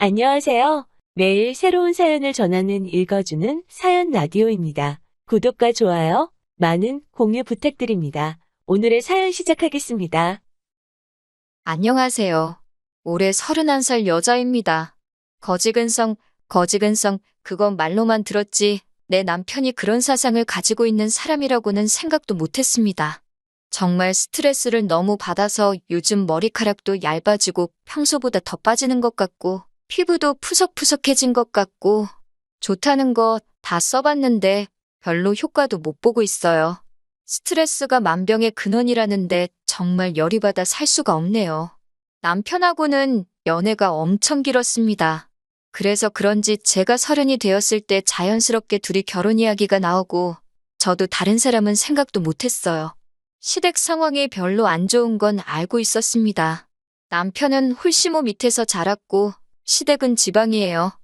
안녕하세요. 매일 새로운 사연을 전하는 읽어주는 사연 라디오입니다. 구독과 좋아요, 많은 공유 부탁드립니다. 오늘의 사연 시작하겠습니다. 안녕하세요. 올해 31살 여자입니다. 거지근성, 그건 말로만 들었지 내 남편이 그런 사상을 가지고 있는 사람이라고는 생각도 못했습니다. 정말 스트레스를 너무 받아서 요즘 머리카락도 얇아지고 평소보다 더 빠지는 것 같고 피부도 푸석푸석해진 것 같고 좋다는 거 다 써봤는데 별로 효과도 못 보고 있어요. 스트레스가 만병의 근원이라는데 정말 열이 받아 살 수가 없네요. 남편하고는 연애가 엄청 길었습니다. 그래서 그런지 제가 30이 되었을 때 자연스럽게 둘이 결혼 이야기가 나오고 저도 다른 사람은 생각도 못했어요. 시댁 상황이 별로 안 좋은 건 알고 있었습니다. 남편은 홀시모 밑에서 자랐고 시댁은 지방이에요.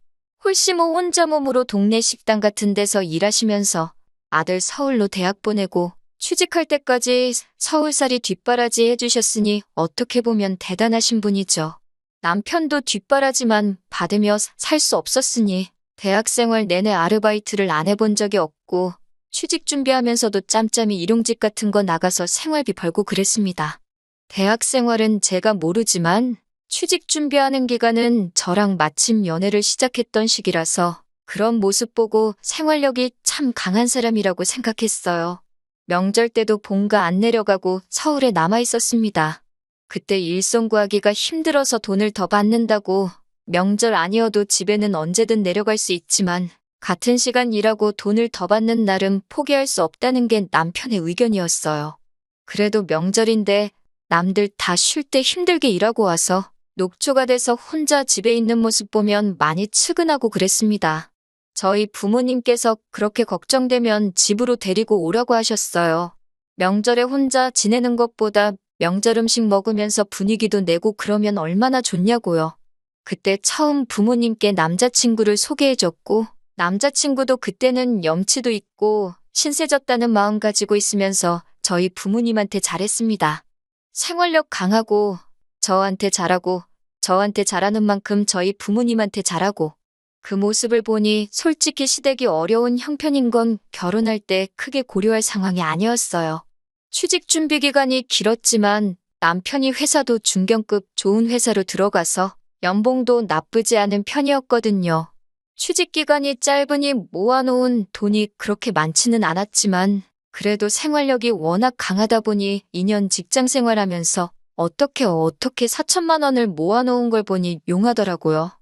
홀시모 혼자 몸으로 동네 식당 같은 데서 일하시면서 아들 서울로 대학 보내고 취직할 때까지 서울살이 뒷바라지 해주셨으니 어떻게 보면 대단하신 분이죠. 남편도 뒷바라지만 받으며 살 수 없었으니 대학생활 내내 아르바이트를 안 해본 적이 없고 취직 준비하면서도 짬짬이 일용직 같은 거 나가서 생활비 벌고 그랬습니다. 대학생활은 제가 모르지만 취직 준비하는 기간은 저랑 마침 연애를 시작했던 시기라서 그런 모습 보고 생활력이 참 강한 사람이라고 생각했어요. 명절 때도 본가 안 내려가고 서울에 남아 있었습니다. 그때 일손 구하기가 힘들어서 돈을 더 받는다고 명절 아니어도 집에는 언제든 내려갈 수 있지만 같은 시간 일하고 돈을 더 받는 날은 포기할 수 없다는 게 남편의 의견이었어요. 그래도 명절인데 남들 다 쉴 때 힘들게 일하고 와서 녹초가 돼서 혼자 집에 있는 모습 보면 많이 측은하고 그랬습니다. 저희 부모님께서 그렇게 걱정되면 집으로 데리고 오라고 하셨어요. 명절에 혼자 지내는 것보다 명절 음식 먹으면서 분위기도 내고 그러면 얼마나 좋냐고요. 그때 처음 부모님께 남자친구를 소개해줬고 남자친구도 그때는 염치도 있고 신세졌다는 마음 가지고 있으면서 저희 부모님한테 잘했습니다. 생활력 강하고 저한테 잘하고 저한테 잘하는 만큼 저희 부모님한테 잘하고 그 모습을 보니 솔직히 시댁이 어려운 형편인 건 결혼할 때 크게 고려할 상황이 아니었어요. 취직 준비 기간이 길었지만 남편이 회사도 중견급 좋은 회사로 들어가서 연봉도 나쁘지 않은 편이었거든요. 취직 기간이 짧으니 모아놓은 돈이 그렇게 많지는 않았지만 그래도 생활력이 워낙 강하다 보니 2년 직장 생활하면서 어떻게 4천만 원을 모아놓은 걸 보니 용하더라고요.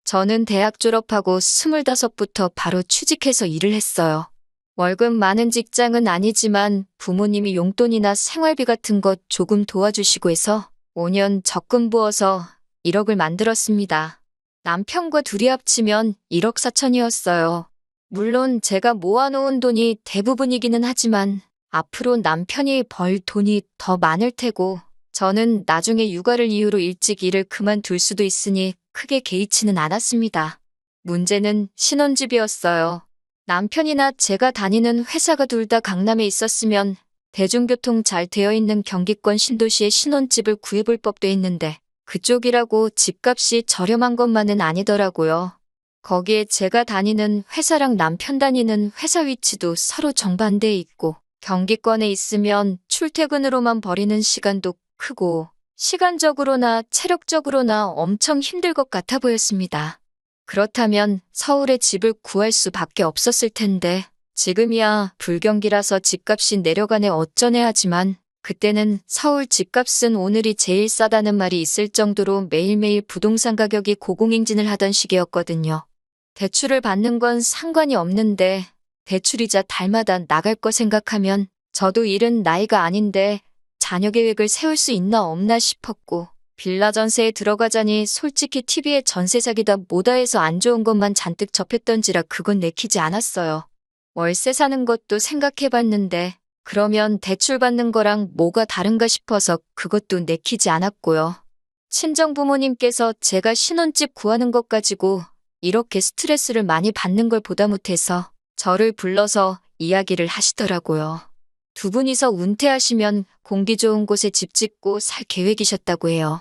저는 대학 졸업하고 25부터 바로 취직해서 일을 했어요. 월급 많은 직장은 아니지만 부모님이 용돈이나 생활비 같은 것 조금 도와주시고 해서 5년 적금 부어서 1억을 만들었습니다. 남편과 둘이 합치면 1억 4천이었어요. 물론 제가 모아놓은 돈이 대부분이기는 하지만 앞으로 남편이 벌 돈이 더 많을 테고 저는 나중에 육아를 이유로 일찍 일을 그만둘 수도 있으니 크게 개의치는 않았습니다. 문제는 신혼집이었어요. 남편이나 제가 다니는 회사가 둘 다 강남에 있었으면 대중교통 잘 되어 있는 경기권 신도시에 신혼집을 구해볼 법도 했는데 그쪽이라고 집값이 저렴한 것만은 아니더라고요. 거기에 제가 다니는 회사랑 남편 다니는 회사 위치도 서로 정반대에 있고 경기권에 있으면 출퇴근으로만 버리는 시간도 크고 시간적으로나 체력적으로나 엄청 힘들 것 같아 보였습니다. 그렇다면 서울에 집을 구할 수밖에 없었을 텐데 지금이야 불경기라서 집값이 내려가네 어쩌네 하지만 그때는 서울 집값은 오늘이 제일 싸다는 말이 있을 정도로 매일매일 부동산 가격이 고공행진을 하던 시기였거든요. 대출을 받는 건 상관이 없는데 대출이자 달마다 나갈 거 생각하면 저도 이른 나이가 아닌데 자녀 계획을 세울 수 있나 없나 싶었고 빌라 전세에 들어가자니 솔직히 TV에 전세 사기다 뭐다 해서 안 좋은 것만 잔뜩 접했던지라 그건 내키지 않았어요. 월세 사는 것도 생각해봤는데 그러면 대출 받는 거랑 뭐가 다른가 싶어서 그것도 내키지 않았고요. 친정 부모님께서 제가 신혼집 구하는 것 가지고 이렇게 스트레스를 많이 받는 걸 보다 못해서 저를 불러서 이야기를 하시더라고요. 두 분이서 은퇴하시면 공기 좋은 곳에 집 짓고 살 계획이셨다고 해요.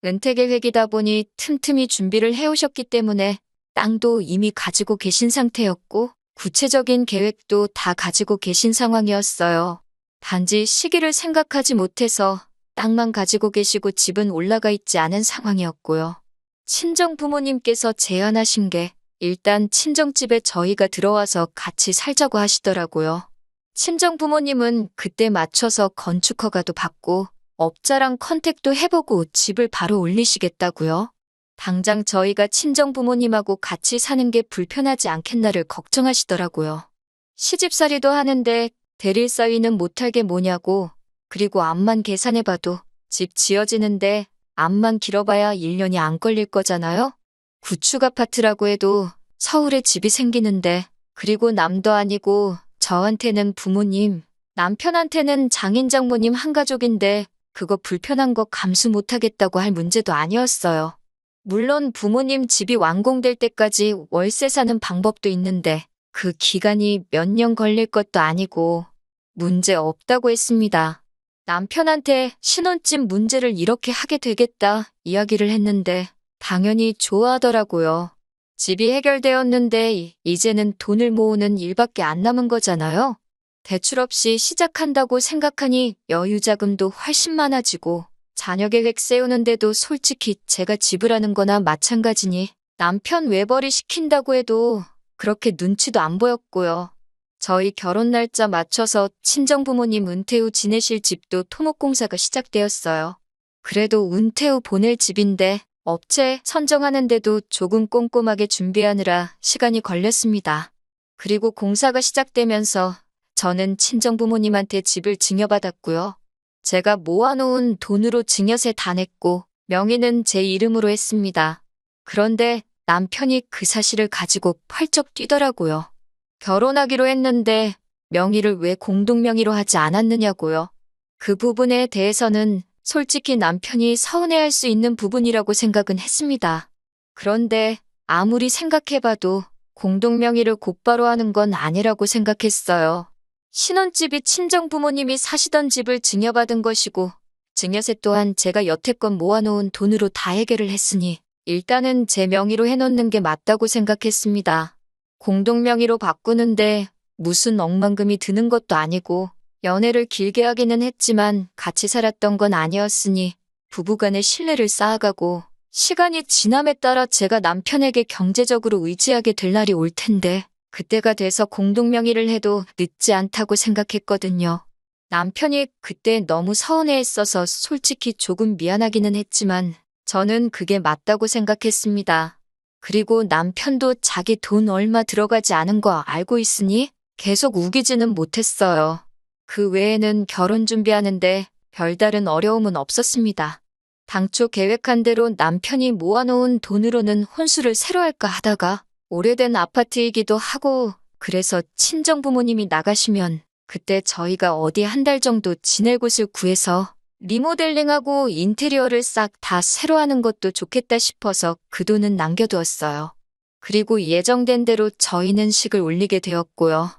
은퇴 계획이다 보니 틈틈이 준비를 해오셨기 때문에 땅도 이미 가지고 계신 상태였고 구체적인 계획도 다 가지고 계신 상황이었어요. 단지 시기를 생각하지 못해서 땅만 가지고 계시고 집은 올라가 있지 않은 상황이었고요. 친정 부모님께서 제안하신 게 일단 친정집에 저희가 들어와서 같이 살자고 하시더라고요. 친정 부모님은 그때 맞춰서 건축 허가도 받고 업자랑 컨택도 해보고 집을 바로 올리시겠다고요. 당장 저희가 친정 부모님하고 같이 사는 게 불편하지 않겠나를 걱정하시더라고요. 시집살이도 하는데 대릴 사위는 못할 게 뭐냐고, 그리고 암만 계산해봐도 집 지어지는데 암만 길어봐야 1년이 안 걸릴 거잖아요? 구축 아파트라고 해도 서울에 집이 생기는데, 그리고 남도 아니고 저한테는 부모님, 남편한테는 장인 장모님 한 가족인데 그거 불편한 거 감수 못하겠다고 할 문제도 아니었어요. 물론 부모님 집이 완공될 때까지 월세 사는 방법도 있는데 그 기간이 몇 년 걸릴 것도 아니고 문제 없다고 했습니다. 남편한테 신혼집 문제를 이렇게 하게 되겠다 이야기를 했는데 당연히 좋아하더라고요. 집이 해결되었는데 이제는 돈을 모으는 일밖에 안 남은 거잖아요. 대출 없이 시작한다고 생각하니 여유 자금도 훨씬 많아지고 자녀 계획 세우는데도 솔직히 제가 지불하는 거나 마찬가지니 남편 외벌이 시킨다고 해도 그렇게 눈치도 안 보였고요. 저희 결혼 날짜 맞춰서 친정부모님 은퇴 후 지내실 집도 토목공사가 시작되었어요. 그래도 은퇴 후 보낼 집인데 업체 선정하는데도 조금 꼼꼼하게 준비하느라 시간이 걸렸습니다. 그리고 공사가 시작되면서 저는 친정부모님한테 집을 증여받았고요. 제가 모아놓은 돈으로 증여세 다 냈고 명의는 제 이름으로 했습니다. 그런데 남편이 그 사실을 가지고 펄쩍 뛰더라고요. 결혼하기로 했는데 명의를 왜 공동명의로 하지 않았느냐고요. 그 부분에 대해서는 솔직히 남편이 서운해할 수 있는 부분이라고 생각은 했습니다. 그런데 아무리 생각해봐도 공동명의를 곧바로 하는 건 아니라고 생각했어요. 신혼집이 친정 부모님이 사시던 집을 증여받은 것이고 증여세 또한 제가 여태껏 모아놓은 돈으로 다 해결을 했으니 일단은 제 명의로 해놓는 게 맞다고 생각했습니다. 공동명의로 바꾸는데 무슨 억만금이 드는 것도 아니고 연애를 길게 하기는 했지만 같이 살았던 건 아니었으니 부부간의 신뢰를 쌓아가고 시간이 지남에 따라 제가 남편에게 경제적으로 의지하게 될 날이 올 텐데 그때가 돼서 공동명의를 해도 늦지 않다고 생각했거든요. 남편이 그때 너무 서운해했어서 솔직히 조금 미안하기는 했지만 저는 그게 맞다고 생각했습니다. 그리고 남편도 자기 돈 얼마 들어가지 않은 거 알고 있으니 계속 우기지는 못했어요. 그 외에는 결혼 준비하는데 별다른 어려움은 없었습니다. 당초 계획한 대로 남편이 모아놓은 돈으로는 혼수를 새로 할까 하다가 오래된 아파트이기도 하고 그래서 친정부모님이 나가시면 그때 저희가 어디 한 달 정도 지낼 곳을 구해서 리모델링하고 인테리어를 싹 다 새로 하는 것도 좋겠다 싶어서 그 돈은 남겨두었어요. 그리고 예정된 대로 저희는 식을 올리게 되었고요.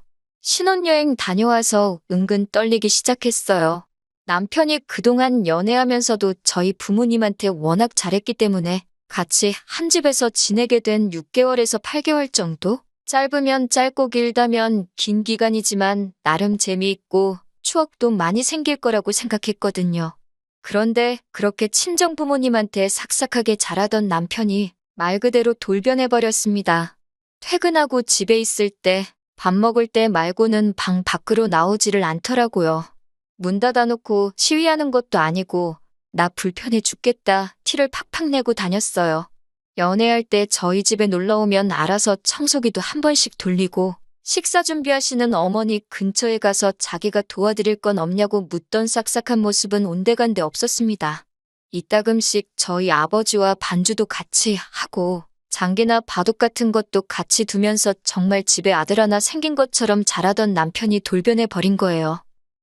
신혼여행 다녀와서 은근 떨리기 시작했어요. 남편이 그동안 연애하면서도 저희 부모님한테 워낙 잘했기 때문에 같이 한 집에서 지내게 된 6개월에서 8개월 정도? 짧으면 짧고 길다면 긴 기간이지만 나름 재미있고 추억도 많이 생길 거라고 생각했거든요. 그런데 그렇게 친정 부모님한테 삭삭하게 잘하던 남편이 말 그대로 돌변해버렸습니다. 퇴근하고 집에 있을 때, 밥 먹을 때 말고는 방 밖으로 나오지를 않더라고요. 문 닫아놓고 시위하는 것도 아니고 나 불편해 죽겠다 티를 팍팍 내고 다녔어요. 연애할 때 저희 집에 놀러오면 알아서 청소기도 한 번씩 돌리고 식사 준비하시는 어머니 근처에 가서 자기가 도와드릴 건 없냐고 묻던 싹싹한 모습은 온데간데 없었습니다. 이따금씩 저희 아버지와 반주도 같이 하고 장기나 바둑 같은 것도 같이 두면서 정말 집에 아들 하나 생긴 것처럼 잘하던 남편이 돌변해 버린 거예요.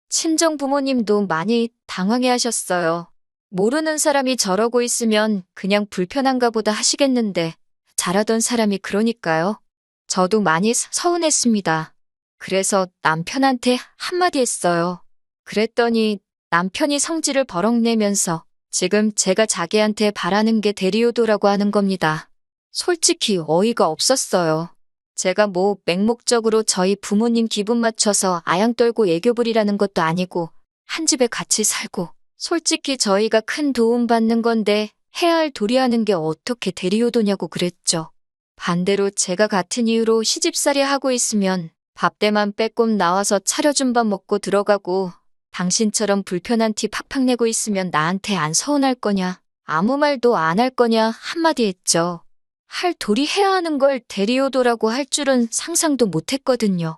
친정 부모님도 많이 당황해 하셨어요. 모르는 사람이 저러고 있으면 그냥 불편한가 보다 하시겠는데 잘하던 사람이 그러니까요. 저도 많이 서운했습니다. 그래서 남편한테 한마디 했어요. 그랬더니 남편이 성질을 버럭 내면서 지금 제가 자기한테 바라는 게 대리효도라고 하는 겁니다. 솔직히 어이가 없었어요. 제가 뭐 맹목적으로 저희 부모님 기분 맞춰서 아양 떨고 애교 부리라는 것도 아니고 한 집에 같이 살고 솔직히 저희가 큰 도움 받는 건데 해야 할 도리하는 게 어떻게 대리효도냐고 그랬죠. 반대로 제가 같은 이유로 시집살이 하고 있으면 밥때만 빼꼼 나와서 차려준 밥 먹고 들어가고 당신처럼 불편한 티 팍팍 내고 있으면 나한테 안 서운할 거냐, 아무 말도 안 할 거냐 한마디 했죠. 할 도리 해야 하는 걸 대리효도라고 할 줄은 상상도 못했거든요.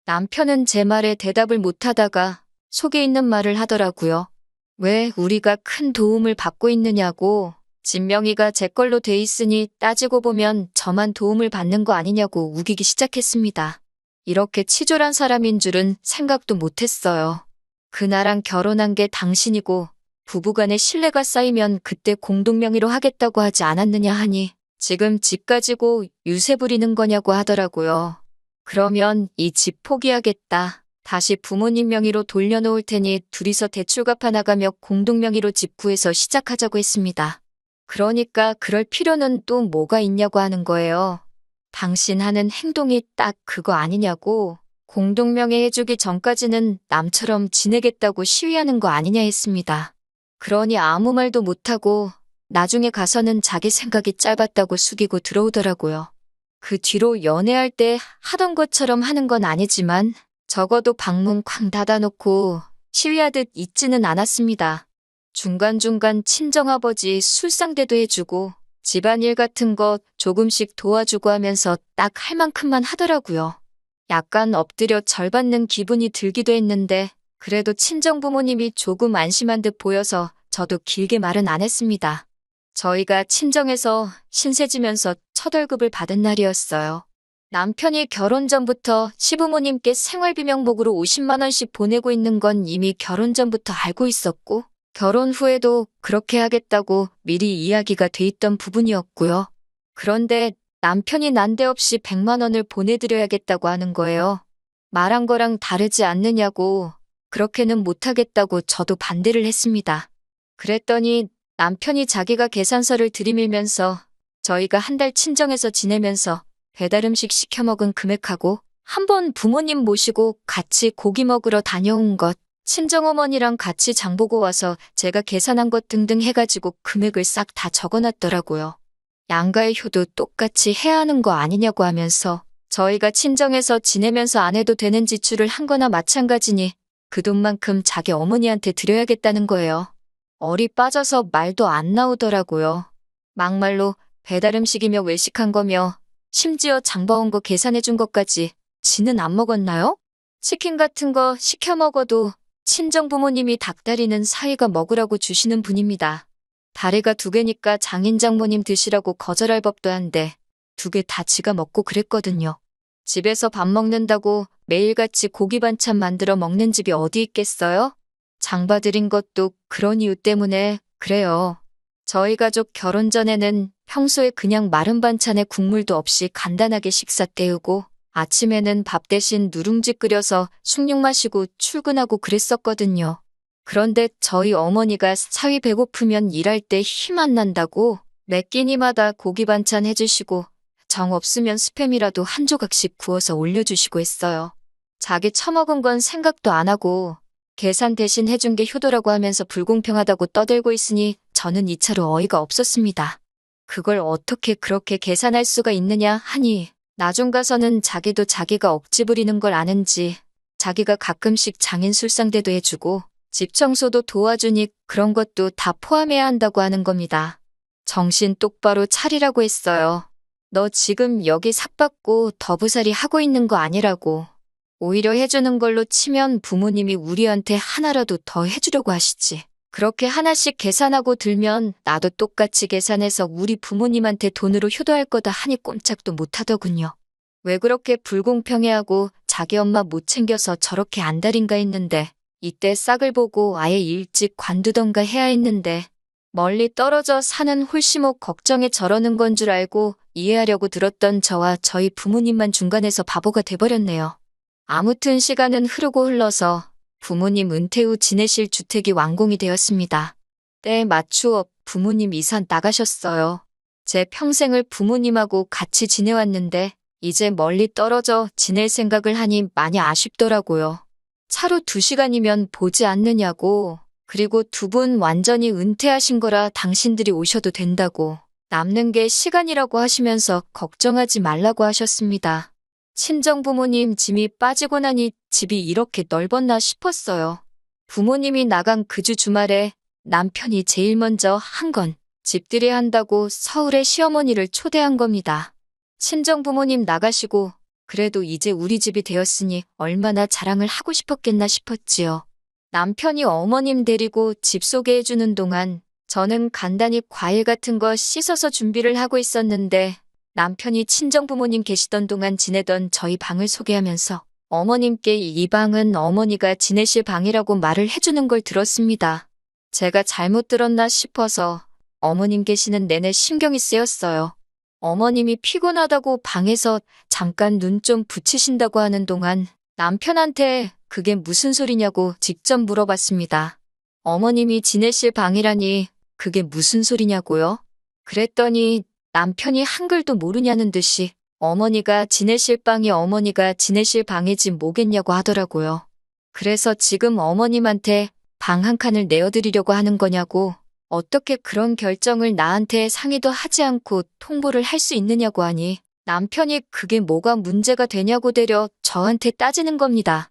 남편은 제 말에 대답을 못하다가 속에 있는 말을 하더라고요. 왜 우리가 큰 도움을 받고 있느냐고, 진명이가 제 걸로 돼 있으니 따지고 보면 저만 도움을 받는 거 아니냐고 우기기 시작했습니다. 이렇게 치졸한 사람인 줄은 생각도 못했어요. 그나랑 결혼한 게 당신이고 부부간의 신뢰가 쌓이면 그때 공동명의로 하겠다고 하지 않았느냐 하니 지금 집 가지고 유세 부리는 거냐고 하더라고요. 그러면 이 집 포기하겠다. 다시 부모님 명의로 돌려놓을 테니 둘이서 대출 갚아 나가며 공동명의로 집 구해서 시작하자고 했습니다. 그러니까 그럴 필요는 또 뭐가 있냐고 하는 거예요. 당신 하는 행동이 딱 그거 아니냐고, 공동명의 해주기 전까지는 남처럼 지내겠다고 시위하는 거 아니냐 했습니다. 그러니 아무 말도 못하고 나중에 가서는 자기 생각이 짧았다고 숙이고 들어오더라고요. 그 뒤로 연애할 때 하던 것처럼 하는 건 아니지만 적어도 방문 쾅 닫아놓고 시위하듯 있지는 않았습니다. 중간중간 친정아버지 술상대도 해주고 집안일 같은 거 조금씩 도와주고 하면서 딱 할 만큼만 하더라고요. 약간 엎드려 절 받는 기분이 들기도 했는데 그래도 친정부모님이 조금 안심한 듯 보여서 저도 길게 말은 안 했습니다. 저희가 친정에서 신세 지면서 첫 월급을 받은 날이었어요. 남편이 결혼 전부터 시부모님께 생활비 명목으로 50만 원씩 보내고 있는 건 이미 결혼 전부터 알고 있었고 결혼 후에도 그렇게 하겠다고 미리 이야기가 돼 있던 부분이었고요. 그런데 남편이 난데없이 100만 원을 보내드려야겠다고 하는 거예요. 말한 거랑 다르지 않느냐고, 그렇게는 못하겠다고 저도 반대를 했습니다. 그랬더니 남편이 자기가 계산서를 들이밀면서 저희가 한 달 친정에서 지내면서 배달음식 시켜 먹은 금액하고 한번 부모님 모시고 같이 고기 먹으러 다녀온 것, 친정어머니랑 같이 장보고 와서 제가 계산한 것 등등 해가지고 금액을 싹 다 적어놨더라고요. 양가의 효도 똑같이 해야 하는 거 아니냐고 하면서 저희가 친정에서 지내면서 안 해도 되는 지출을 한 거나 마찬가지니 그 돈만큼 자기 어머니한테 드려야겠다는 거예요. 얼이 빠져서 말도 안 나오더라고요. 막말로 배달음식이며 외식한 거며 심지어 장봐온 거 계산해준 것까지 지는 안 먹었나요? 치킨 같은 거 시켜 먹어도 친정 부모님이 닭다리는 사위가 먹으라고 주시는 분입니다. 다리가 2개니까 장인 장모님 드시라고 거절할 법도 한데 2개 다 지가 먹고 그랬거든요. 집에서 밥 먹는다고 매일같이 고기 반찬 만들어 먹는 집이 어디 있겠어요? 장봐드린 것도 그런 이유 때문에 그래요. 저희 가족 결혼 전에는 평소에 그냥 마른 반찬에 국물도 없이 간단하게 식사 때우고 아침에는 밥 대신 누룽지 끓여서 숭늉 마시고 출근하고 그랬었거든요. 그런데 저희 어머니가 사위 배고프면 일할 때 힘 안 난다고 매 끼니마다 고기 반찬 해주시고 정 없으면 스팸이라도 한 조각씩 구워서 올려주시고 했어요. 자기 처먹은 건 생각도 안 하고 계산 대신 해준 게 효도라고 하면서 불공평하다고 떠들고 있으니 저는 이차로 어이가 없었습니다. 그걸 어떻게 그렇게 계산할 수가 있느냐 하니 나중 가서는 자기도 자기가 억지 부리는 걸 아는지 자기가 가끔씩 장인 술상대도 해주고 집 청소도 도와주니 그런 것도 다 포함해야 한다고 하는 겁니다. 정신 똑바로 차리라고 했어요. 너 지금 여기 삭받고 더부살이 하고 있는 거 아니라고. 오히려 해주는 걸로 치면 부모님이 우리한테 하나라도 더 해주려고 하시지. 그렇게 하나씩 계산하고 들면 나도 똑같이 계산해서 우리 부모님한테 돈으로 효도할 거다 하니 꼼짝도 못하더군요. 왜 그렇게 불공평해하고 자기 엄마 못 챙겨서 저렇게 안달인가 했는데 이때 싹을 보고 아예 일찍 관두던가 해야 했는데 멀리 떨어져 사는 홀씨목 걱정에 저러는 건 줄 알고 이해하려고 들었던 저와 저희 부모님만 중간에서 바보가 돼버렸네요. 아무튼 시간은 흐르고 흘러서 부모님 은퇴 후 지내실 주택이 완공이 되었습니다. 때에 맞추어 부모님 이사 나가셨어요. 제 평생을 부모님하고 같이 지내왔는데 이제 멀리 떨어져 지낼 생각을 하니 많이 아쉽더라고요. 차로 2시간이면 보지 않느냐고. 그리고 두 분 완전히 은퇴하신 거라 당신들이 오셔도 된다고. 남는 게 시간이라고 하시면서 걱정하지 말라고 하셨습니다. 친정부모님 짐이 빠지고 나니 집이 이렇게 넓었나 싶었어요. 부모님이 나간 그 주 주말에 남편이 제일 먼저 한 건 집들이 한다고 서울에 시어머니를 초대한 겁니다. 친정부모님 나가시고 그래도 이제 우리 집이 되었으니 얼마나 자랑을 하고 싶었겠나 싶었지요. 남편이 어머님 데리고 집 소개해주는 동안 저는 간단히 과일 같은 거 씻어서 준비를 하고 있었는데 남편이 친정부모님 계시던 동안 지내던 저희 방을 소개하면서 어머님께 이 방은 어머니가 지내실 방이라고 말을 해주는 걸 들었습니다. 제가 잘못 들었나 싶어서 어머님 계시는 내내 신경이 쓰였어요. 어머님이 피곤하다고 방에서 잠깐 눈 좀 붙이신다고 하는 동안 남편한테 그게 무슨 소리냐고 직접 물어봤습니다. 어머님이 지내실 방이라니 그게 무슨 소리냐고요? 그랬더니 남편이 한글도 모르냐는 듯이 어머니가 지내실 방이 어머니가 지내실 방이지 뭐겠냐고 하더라고요. 그래서 지금 어머님한테 방 한 칸을 내어드리려고 하는 거냐고, 어떻게 그런 결정을 나한테 상의도 하지 않고 통보를 할 수 있느냐고 하니 남편이 그게 뭐가 문제가 되냐고 되려 저한테 따지는 겁니다.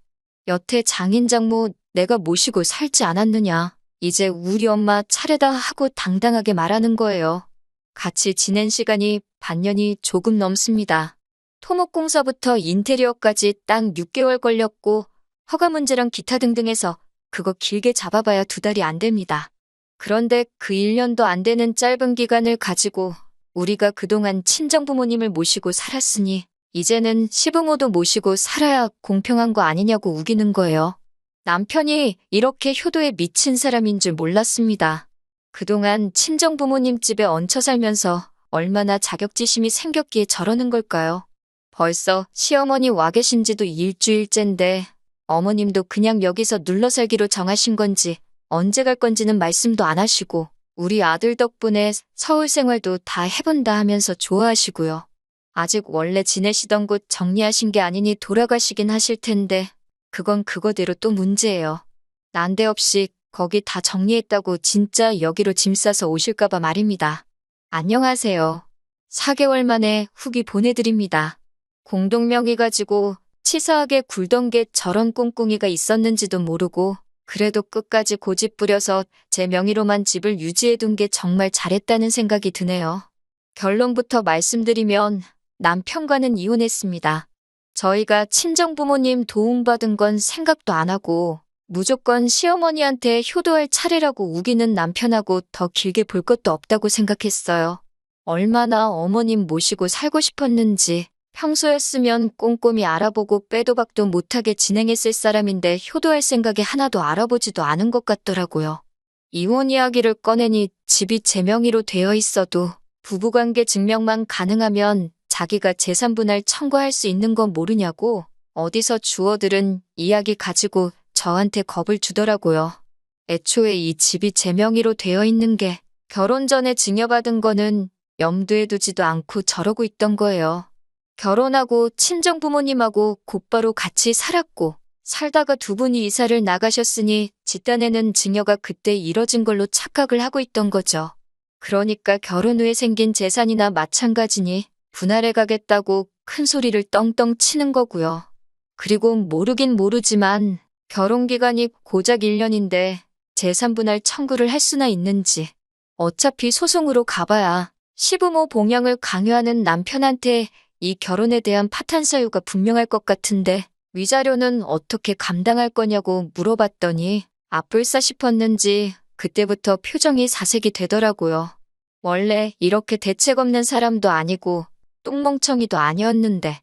여태 장인장모 내가 모시고 살지 않았느냐. 이제 우리 엄마 차례다 하고 당당하게 말하는 거예요. 같이 지낸 시간이 반년이 조금 넘습니다. 토목공사부터 인테리어까지 딱 6개월 걸렸고 허가 문제랑 기타 등등 해서 그거 길게 잡아봐야 2달이 안 됩니다. 그런데 그 1년도 안 되는 짧은 기간을 가지고 우리가 그동안 친정부모님을 모시고 살았으니 이제는 시부모도 모시고 살아야 공평한 거 아니냐고 우기는 거예요. 남편이 이렇게 효도에 미친 사람인 줄 몰랐습니다. 그동안 친정부모님 집에 얹혀 살면서 얼마나 자격지심이 생겼기에 저러는 걸까요? 벌써 시어머니 와 계신 지도 일주일째인데 어머님도 그냥 여기서 눌러 살기로 정하신 건지 언제 갈 건지는 말씀도 안 하시고 우리 아들 덕분에 서울 생활도 다 해본다 하면서 좋아하시고요. 아직 원래 지내시던 곳 정리하신 게 아니니 돌아가시긴 하실 텐데 그건 그거대로 또 문제예요. 난데없이 거기 다 정리했다고 진짜 여기로 짐 싸서 오실까봐 말입니다. 안녕하세요. 4개월 만에 후기 보내드립니다. 공동명의 가지고 치사하게 굴던 게 저런 꿍꿍이가 있었는지도 모르고 그래도 끝까지 고집 부려서 제 명의로만 집을 유지해둔 게 정말 잘했다는 생각이 드네요. 결론부터 말씀드리면 남편과는 이혼했습니다. 저희가 친정부모님 도움받은 건 생각도 안 하고 무조건 시어머니한테 효도할 차례라고 우기는 남편하고 더 길게 볼 것도 없다고 생각했어요. 얼마나 어머님 모시고 살고 싶었는지 평소였으면 꼼꼼히 알아보고 빼도 박도 못하게 진행했을 사람인데 효도할 생각에 하나도 알아보지도 않은 것 같더라고요. 이혼 이야기를 꺼내니 집이 제 명의로 되어 있어도 부부관계 증명만 가능하면 자기가 재산분할 청구할 수 있는 건 모르냐고 어디서 주워들은 이야기 가지고 저한테 겁을 주더라고요. 애초에 이 집이 제 명의로 되어 있는 게 결혼 전에 증여받은 거는 염두에 두지도 않고 저러고 있던 거예요. 결혼하고 친정부모님하고 곧바로 같이 살았고 살다가 두 분이 이사를 나가셨으니 집단에는 증여가 그때 이뤄진 걸로 착각을 하고 있던 거죠. 그러니까 결혼 후에 생긴 재산이나 마찬가지니 분할해 가겠다고 큰 소리를 떵떵 치는 거고요. 그리고 모르긴 모르지만 결혼기간이 고작 1년인데 재산 분할 청구를 할 수나 있는지. 어차피 소송으로 가봐야 시부모 봉양을 강요하는 남편한테 이 결혼에 대한 파탄 사유가 분명할 것 같은데 위자료는 어떻게 감당할 거냐고 물어봤더니 아뿔싸 싶었는지 그때부터 표정이 사색이 되더라고요. 원래 이렇게 대책 없는 사람도 아니고 똥멍청이도 아니었는데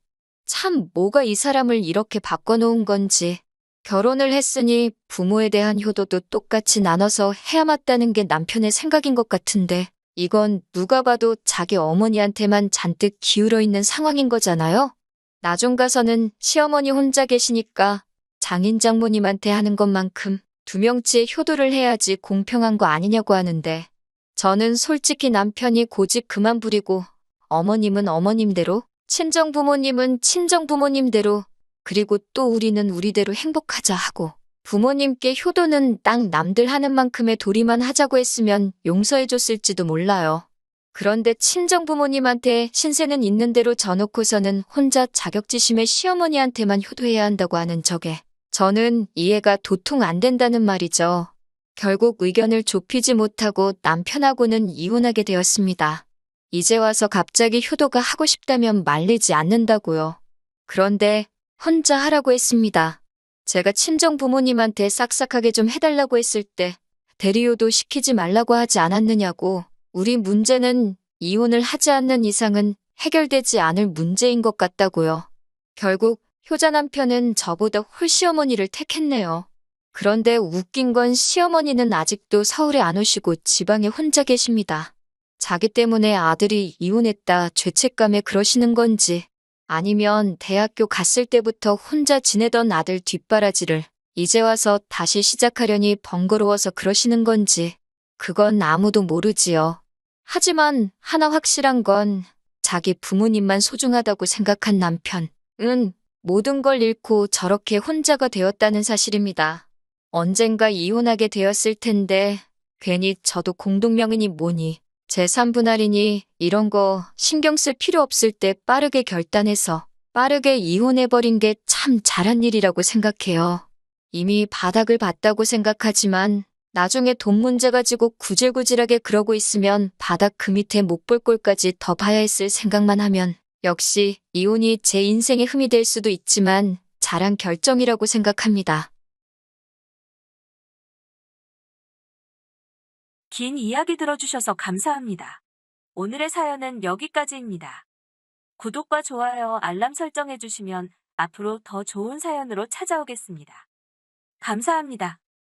참 뭐가 이 사람을 이렇게 바꿔놓은 건지. 결혼을 했으니 부모에 대한 효도도 똑같이 나눠서 해야 맞다는 게 남편의 생각인 것 같은데 이건 누가 봐도 자기 어머니한테만 잔뜩 기울어 있는 상황인 거잖아요. 나중 가서는 시어머니 혼자 계시니까 장인 장모님한테 하는 것만큼 두 명치의 효도를 해야지 공평한 거 아니냐고 하는데 저는 솔직히 남편이 고집 그만 부리고 어머님은 어머님대로, 친정부모님은 친정부모님대로, 그리고 또 우리는 우리대로 행복하자 하고 부모님께 효도는 딱 남들 하는 만큼의 도리만 하자고 했으면 용서해줬을지도 몰라요. 그런데 친정부모님한테 신세는 있는 대로 져놓고서는 혼자 자격지심의 시어머니한테만 효도해야 한다고 하는 저게 저는 이해가 도통 안 된다는 말이죠. 결국 의견을 좁히지 못하고 남편하고는 이혼하게 되었습니다. 이제 와서 갑자기 효도가 하고 싶다면 말리지 않는다고요. 그런데 혼자 하라고 했습니다. 제가 친정 부모님한테 싹싹하게 좀 해달라고 했을 때 대리효도 시키지 말라고 하지 않았느냐고. 우리 문제는 이혼을 하지 않는 이상은 해결되지 않을 문제인 것 같다고요. 결국 효자 남편은 저보다 홀시어머니를 택했네요. 그런데 웃긴 건 시어머니는 아직도 서울에 안 오시고 지방에 혼자 계십니다. 자기 때문에 아들이 이혼했다 죄책감에 그러시는 건지 아니면 대학교 갔을 때부터 혼자 지내던 아들 뒷바라지를 이제 와서 다시 시작하려니 번거로워서 그러시는 건지 그건 아무도 모르지요. 하지만 하나 확실한 건 자기 부모님만 소중하다고 생각한 남편은 모든 걸 잃고 저렇게 혼자가 되었다는 사실입니다. 언젠가 이혼하게 되었을 텐데 괜히 저도 공동명의니 뭐니 제3분할이니 이런 거 신경 쓸 필요 없을 때 빠르게 결단해서 빠르게 이혼해버린 게 참 잘한 일이라고 생각해요. 이미 바닥을 봤다고 생각하지만 나중에 돈 문제 가지고 구질구질하게 그러고 있으면 바닥 그 밑에 못 볼 꼴까지 더 봐야 했을 생각만 하면 역시 이혼이 제 인생의 흠이 될 수도 있지만 잘한 결정이라고 생각합니다. 긴 이야기 들어주셔서 감사합니다. 오늘의 사연은 여기까지입니다. 구독과 좋아요, 알람 설정해주시면 앞으로 더 좋은 사연으로 찾아오겠습니다. 감사합니다.